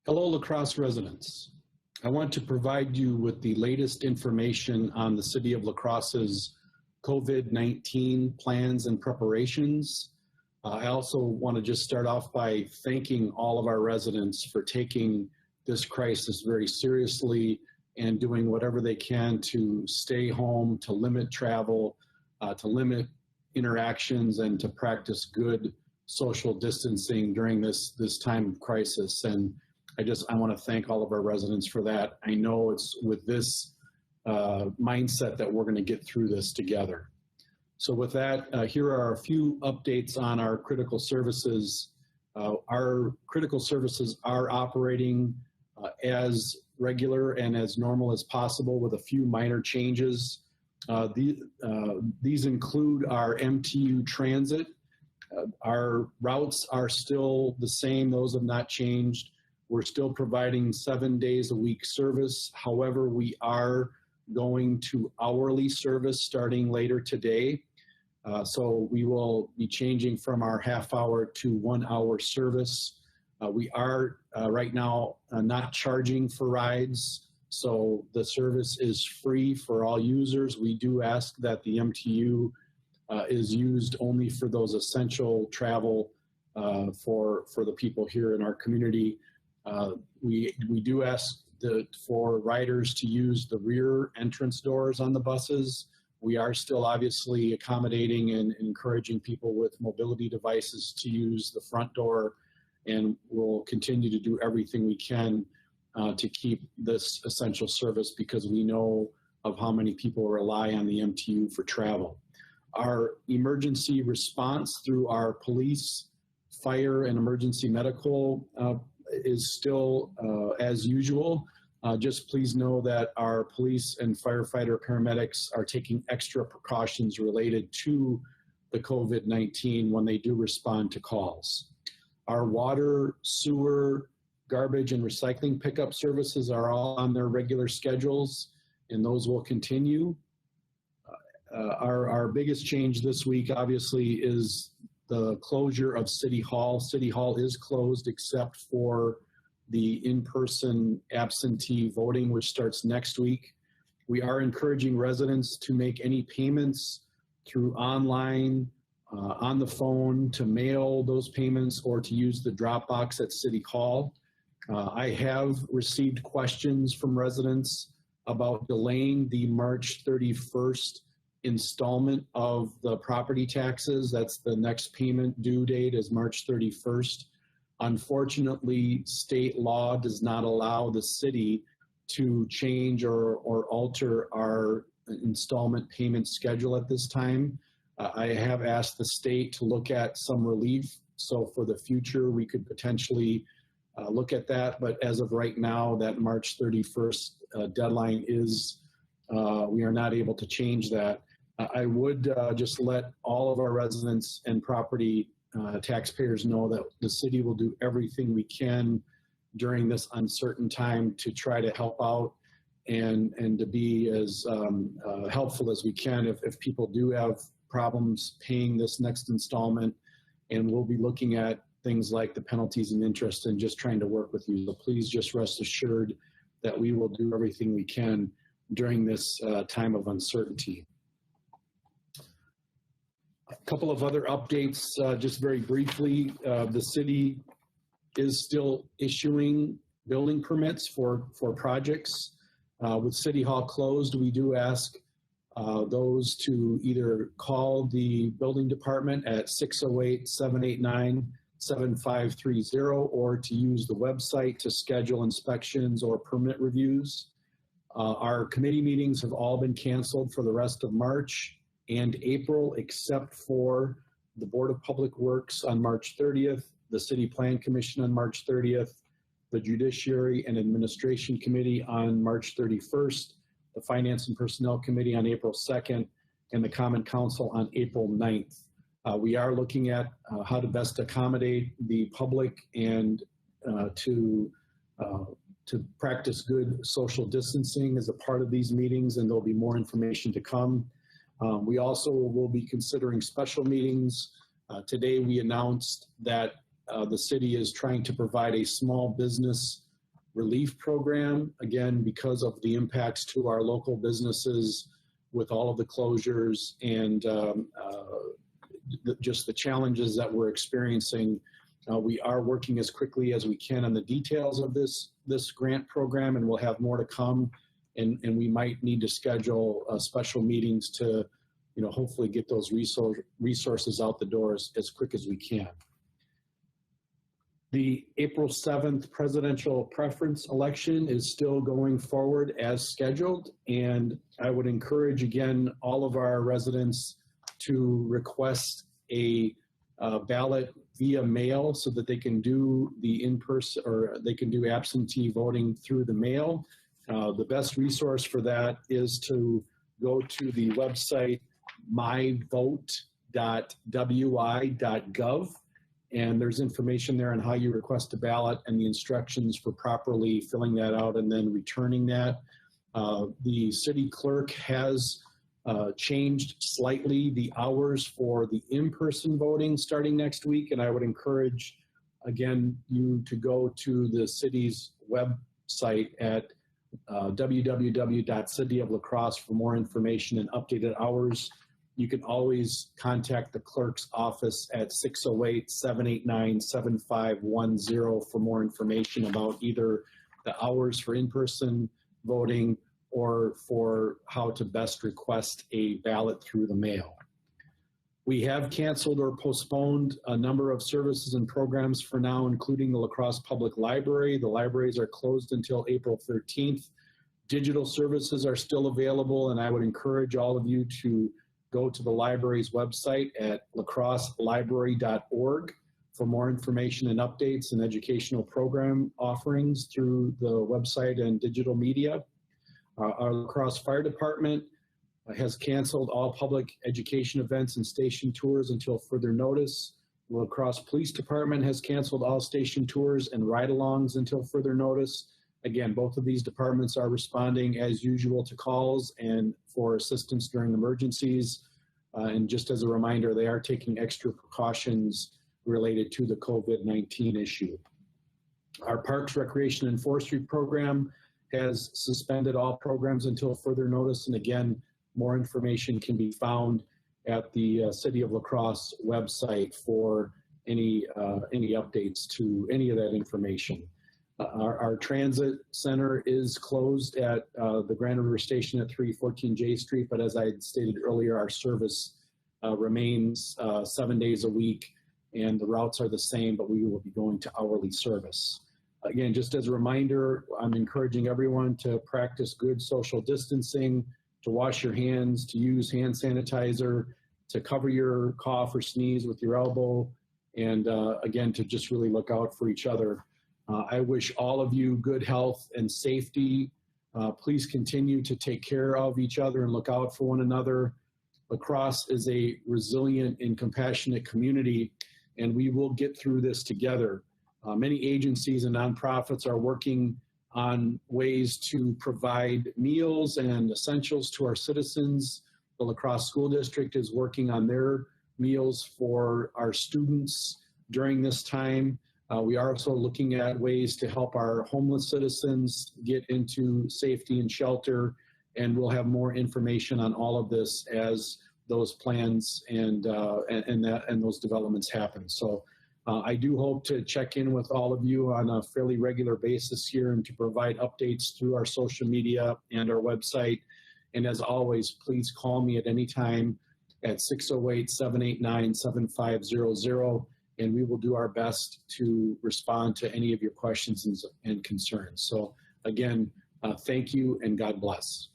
Hello, La Crosse residents. I want to provide you with the latest information on the City of La Crosse's COVID-19 plans and preparations. I also want to just start off by thanking all of our residents for taking this crisis very seriously and doing whatever they can to stay home, to limit travel, to limit interactions, and to practice good social distancing during this time of crisis. And I want to thank all of our residents for that. I know it's with this mindset that we're going to get through this together. So with that, here are a few updates on our critical services. Our critical services are operating as regular and as normal as possible with a few minor changes. These include our MTU transit. Our routes are still the same. Those have not changed. We're still providing 7 days a week service. However, we are going to hourly service starting later today. So we will be changing from our half-hour to 1 hour service. We are right now not charging for rides, so the service is free for all users. We do ask that the MTU is used only for those essential travel for the people here in our community. We do ask for riders to use the rear entrance doors on the buses. We are still obviously accommodating and encouraging people with mobility devices to use the front door, and we'll continue to do everything we can to keep this essential service because we know of how many people rely on the MTU for travel. Our emergency response through our police, fire, and emergency medical is still as usual. Just please know that our police and firefighter paramedics are taking extra precautions related to the COVID-19 when they do respond to calls. Our water, sewer, garbage, and recycling pickup services are all on their regular schedules, and those will continue. Our biggest change this week, obviously, is the closure of City Hall. City Hall is closed except for the in-person absentee voting, which starts next week. We are encouraging residents to make any payments through online, on the phone, to mail those payments, or to use the drop box at City Hall. I have received questions from residents about delaying the March 31st installment of the property taxes. That's the next payment due date is March 31st. Unfortunately, state law does not allow the city to change or alter our installment payment schedule at this time. I have asked the state to look at some relief. So for the future, we could potentially look at that. But as of right now, that March 31st deadline is, we are not able to change that. I would just let all of our residents and property taxpayers know that the city will do everything we can during this uncertain time to try to help out and to be as helpful as we can if people do have problems paying this next installment. And we'll be looking at things like the penalties and interest and just trying to work with you. So please just rest assured that we will do everything we can during this time of uncertainty. A couple of other updates, just very briefly. The city is still issuing building permits for projects. With City Hall closed, we do ask those to either call the building department at 608-789-7530 or to use the website to schedule inspections or permit reviews. Our committee meetings have all been canceled for the rest of March and April, except for the Board of Public Works on March 30th, the City Plan Commission on March 30th, the Judiciary and Administration Committee on March 31st, the Finance and Personnel Committee on April 2nd, and the Common Council on April 9th. We are looking at how to best accommodate the public and to practice good social distancing as a part of these meetings, and there'll be more information to come. We also will be considering special meetings. Today we announced that the city is trying to provide a small business relief program, again, because of the impacts to our local businesses with all of the closures and just the challenges that we're experiencing. We are working as quickly as we can on the details of this grant program, and we'll have more to come. And we might need to schedule special meetings to, hopefully get those resources out the doors as quick as we can. The April 7th presidential preference election is still going forward as scheduled, and I would encourage, again, all of our residents to request a ballot via mail so that they can do the in-person, or they can do absentee voting through the mail. The best resource for that is to go to the website myvote.wi.gov, and there's information there on how you request a ballot and the instructions for properly filling that out and then returning that. The city clerk has changed slightly the hours for the in-person voting starting next week, and I would encourage, again, you to go to the city's website at www.cityoflacrosse for more information and updated hours. You can always contact the clerk's office at 608-789-7510 for more information about either the hours for in-person voting or for how to best request a ballot through the mail. We have canceled or postponed a number of services and programs for now, including the La Crosse Public Library. The libraries are closed until April 13th. Digital services are still available, and I would encourage all of you to go to the library's website at lacrosselibrary.org for more information and updates and educational program offerings through the website and digital media. Our La Crosse Fire Department has canceled all public education events and station tours until further notice. The La Crosse Police Department has canceled all station tours and ride-alongs until further notice. Again, both of these departments are responding as usual to calls and for assistance during emergencies. And just as a reminder, they are taking extra precautions related to the COVID-19 issue. Our Parks, Recreation, and Forestry program has suspended all programs until further notice. And again, more information can be found at the City of La Crosse website for any updates to any of that information. Our transit center is closed at the Grand River Station at 314 J Street, but as I stated earlier, our service remains 7 days a week, and the routes are the same, but we will be going to hourly service. Again, just as a reminder, I'm encouraging everyone to practice good social distancing, to wash your hands, to use hand sanitizer, to cover your cough or sneeze with your elbow, and again, to just really look out for each other. I wish all of you good health and safety. Please continue to take care of each other and look out for one another. La Crosse is a resilient and compassionate community, and we will get through this together. Many agencies and nonprofits are working on ways to provide meals and essentials to our citizens. The La Crosse School District is working on their meals for our students during this time. We are also looking at ways to help our homeless citizens get into safety and shelter, and we'll have more information on all of this as those plans and those developments happen. So I do hope to check in with all of you on a fairly regular basis here and to provide updates through our social media and our website. And as always, please call me at any time at 608-789-7500. And we will do our best to respond to any of your questions and concerns. So again, thank you and God bless.